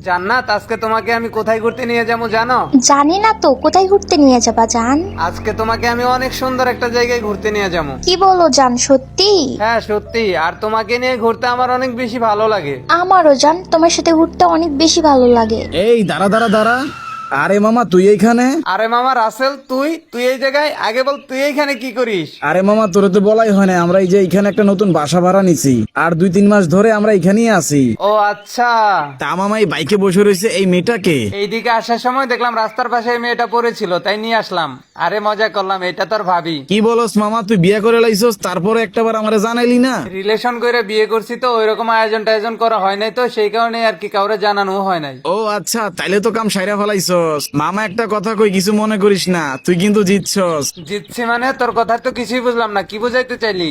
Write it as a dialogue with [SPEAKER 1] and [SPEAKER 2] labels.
[SPEAKER 1] জান্নাত, আজকে তোমাকে আমি কোথায় ঘুরতে নিয়ে যাবো জানো?
[SPEAKER 2] জানি না তো, কোথায় ঘুরতে নিয়ে যাবা জান?
[SPEAKER 1] আজকে তোমাকে আমি অনেক সুন্দর একটা জায়গায় ঘুরতে নিয়ে যাবো।
[SPEAKER 2] কি বলো জান, সত্যি?
[SPEAKER 1] হ্যাঁ সত্যি, আর তোমাকে নিয়ে ঘুরতে আমার অনেক বেশি ভালো লাগে।
[SPEAKER 2] আমারও জান, তোমার সাথে ঘুরতে অনেক বেশি ভালো লাগে।
[SPEAKER 3] এই দাঁড়া দাঁড়া দাঁড়া, আরে মামা তুই এইখানে?
[SPEAKER 1] আরে মামা রাসেল, তুই তুই এই জায়গায়, আগে বল তুই এইখানে কি করিস?
[SPEAKER 3] আরে মামা তোরে তো বলাই হয় না, আমরা এই যে এখানে একটা নতুন বাসা ভাড়া নিছি, আর 2-3 মাস ধরে আমরা এখানেই আছি।
[SPEAKER 1] ও আচ্ছা।
[SPEAKER 3] তা মামা এই বাইকে বসে রয়েছে এই মেয়েটাকে?
[SPEAKER 1] এইদিকে আসার সময় দেখলাম রাস্তার পাশে এই মেয়েটা পড়েছিল, তাই নিয়ে আসলাম। আরে মজা করলাম, এটা তোর ভাবি।
[SPEAKER 3] কি বলস মামা, তুই বিয়ে করে লাইছস তারপরে একটাবার আমারে জানাইলি না?
[SPEAKER 1] রিলেশন করে বিয়ে করছি তো ওইরকম আয়োজন টায়োজন করা হয় নাই, তো সেই কারণে আর কি কাউরে জানানো হয় নাই।
[SPEAKER 3] ও আচ্ছা, তাইলে তো কাম সাইরা ফেলাইছস। মামা একটা কথা কই, কিছু মনে করিস না, তুই কিন্তু জিতছস।
[SPEAKER 1] জিতছি মানে? তোর কথা তো কিছুই বুঝলাম না, কি বুঝাইতে চাইলি?